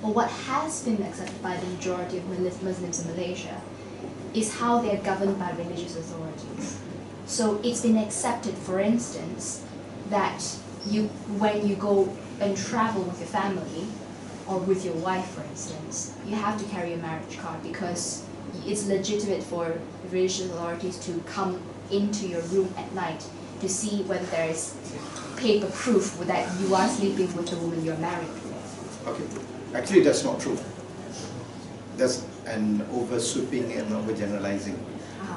or what has been accepted by the majority of Muslims in Malaysia, is how they are governed by religious authorities. So it's been accepted, for instance, that when you go and travel with your family, or with your wife, for instance, you have to carry a marriage card because it's legitimate for religious authorities to come into your room at night to see whether there is paper proof that you are sleeping with the woman you're married with. Okay, actually that's not true. That's an oversweeping and overgeneralizing.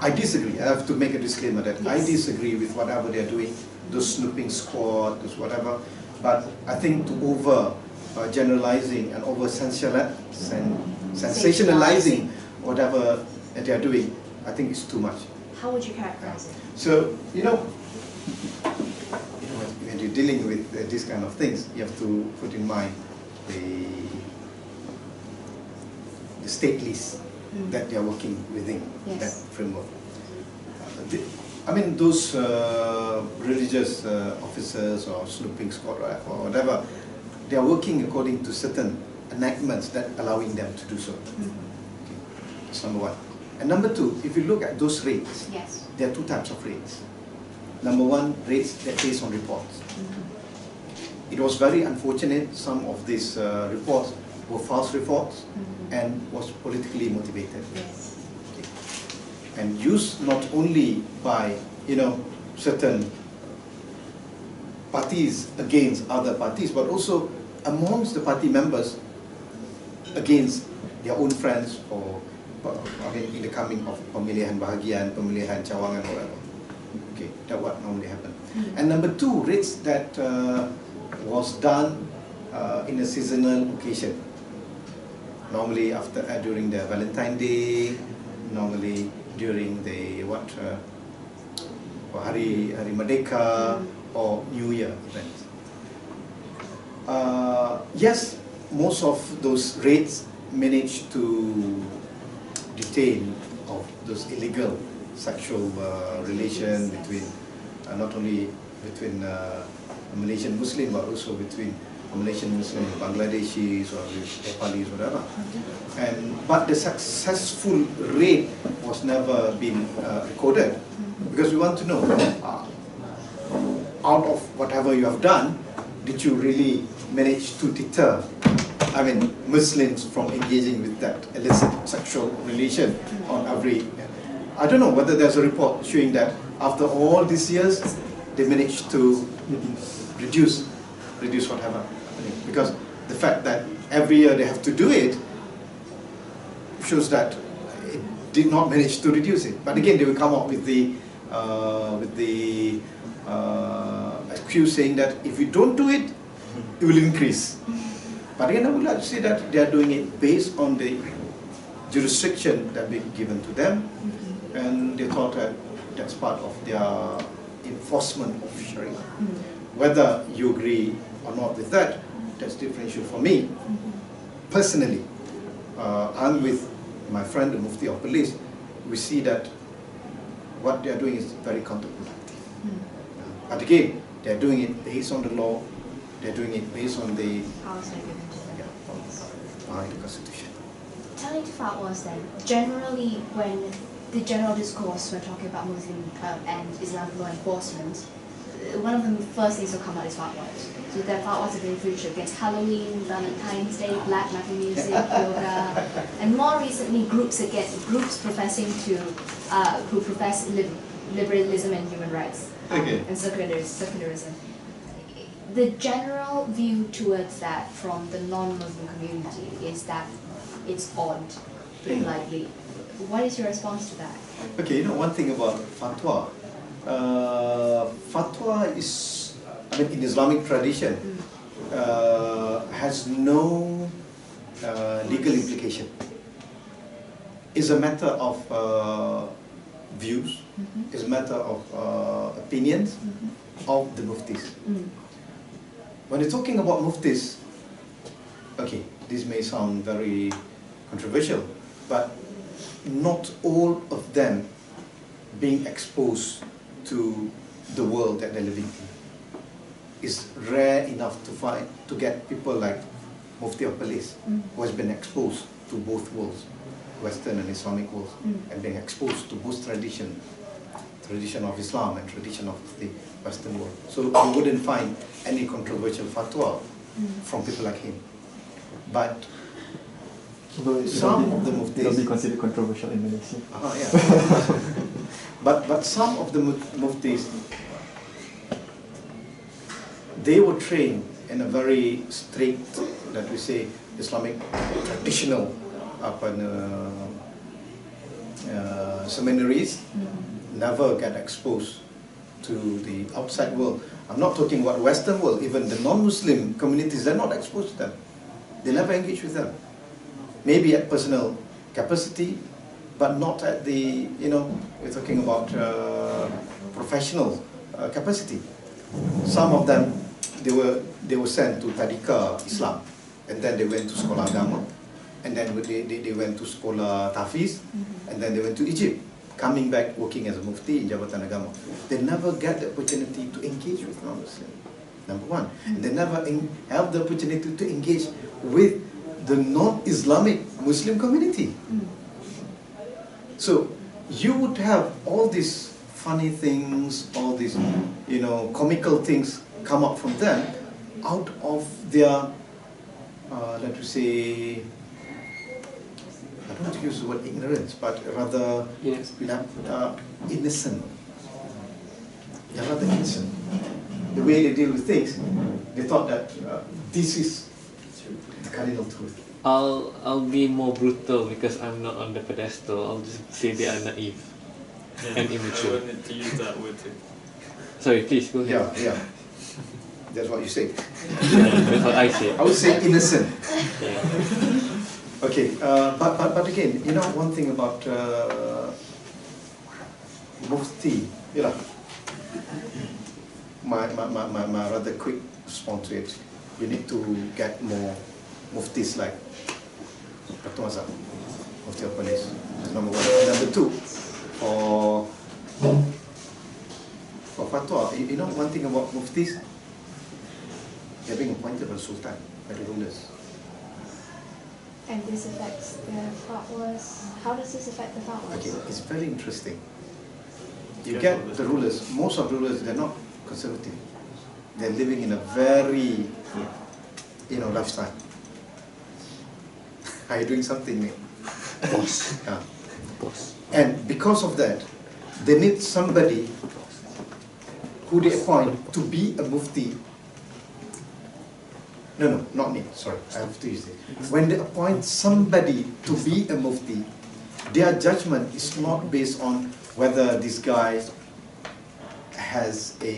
I disagree. I have to make a disclaimer that I disagree with whatever they're doing, those snooping squad, those whatever. But I think to generalizing and over sensationalizing whatever they're doing, I think it's too much. How would you characterize it? So, when you're dealing with these kind of things, you have to put in mind the state list that they are working within that framework. I mean, those religious officers or snooping squad or whatever, they are working according to certain enactments that allowing them to do so. Okay. That's number one. And number two, if you look at those rates, there are two types of rates. Number one, rates that based on reports. It was very unfortunate some of these reports were false reports and was politically motivated. Okay. And used not only by certain parties against other parties, but also amongst the party members against their own friends, or in the coming of pemilihan bahagian, pemilihan cawangan, or whatever. Okay, that's what normally happens. And number two, rates that was done in a seasonal occasion. Normally during the Valentine Day, normally during the Hari Merdeka or New Year events. Yes, most of those raids managed to detain of those illegal sexual relation between not only between Malaysian Muslim, but also between Malaysian Muslim and Bangladeshis or Nepalis, whatever. But the successful raid was never been recorded, because we want to know, out of whatever you have done, did you really manage to deter, Muslims from engaging with that illicit sexual relation on every... I don't know whether there's a report showing that after all these years, they managed to reduce whatever. Because the fact that every year they have to do it shows that it did not manage to reduce it. But again, they will come up with the excuse saying that if you don't do it, it will increase. But again, I would like to say that they are doing it based on the jurisdiction that been given to them, and they thought that that's part of their enforcement of Sharia. Whether you agree or not with that, that's differential for me. Personally, I'm with my friend, the Mufti of Police. We see that what they are doing is very counterproductive. But again, they are doing it based on the law. They are doing it based on the Constitution. Turning to fatwas then, generally when the general discourse when talking about Muslim and Islamic law enforcement, one of the first things to come out is fatwas. So there are fatwas have been issued against Halloween, Valentine's Day, black metal music, yoga, and more recently groups professing to who profess liberalism and human rights and secularism. The general view towards that from the non-Muslim community is that it's odd, put it lightly. What is your response to that? Okay, one thing about fatwa. Fatwa is, in Islamic tradition, has no legal implication. It's a matter of views, it's a matter of opinions of the muftis. When you're talking about muftis, okay, this may sound very controversial, but not all of them being exposed to the world that they're living in. It's rare enough to get people like Mufti of Police, who has been exposed to both worlds, Western and Islamic worlds, and being exposed to both tradition of Islam and tradition of the Western world. So you wouldn't find any controversial fatwa from people like him. But some of the muftis... It'll be considered controversial in Malaysia. Yeah. but some of the muftis, they were trained in a very strict, that we say, Islamic traditional seminaries, never get exposed to the outside world. I'm not talking about Western world, even the non-Muslim communities, they're not exposed to them. They never engage with them. Maybe at personal capacity, but not at the, we're talking about professional capacity. Some of them, they were sent to Tadika Islam, and then they went to Sekolah Agama, and then they went to Sekolah Tafiz, and then they went to Egypt, coming back working as a mufti in Jabatan Agama. They never get the opportunity to engage with non-Muslim, number one. And they never have the opportunity to engage with the non-Islamic Muslim community. So you would have all these funny things, all these, comical things come up from them out of their, let me say, I don't want to use the word ignorance, but rather innocent. They're rather innocent. The way they deal with things, they thought that this is the cardinal truth. I'll be more brutal because I'm not on the pedestal. I'll just say they are naive and immature. I wanted to use that word too. Sorry, please go ahead. Yeah. That's what you say. That's what I say. I would say innocent. Yeah. Okay, but again, one thing about mufti, my rather quick response to it, you need to get more muftis like Dr. Mazhab, Mufti of Police. That's number one. And number two, for fatwa, one thing about muftis, they're being appointed by the Sultan, by the rulers. And this affects the fatwas. How does this affect the fatwas? Okay, it's very interesting. You get the rulers, most of the rulers, they're not conservative. They're living in a very, lifestyle. Are you doing something, mate? Boss. Yeah. Boss. And because of that, they need somebody who they appoint to be a mufti. No, not me, sorry, I have to use it. When they appoint somebody to be a mufti, their judgment is not based on whether this guy has a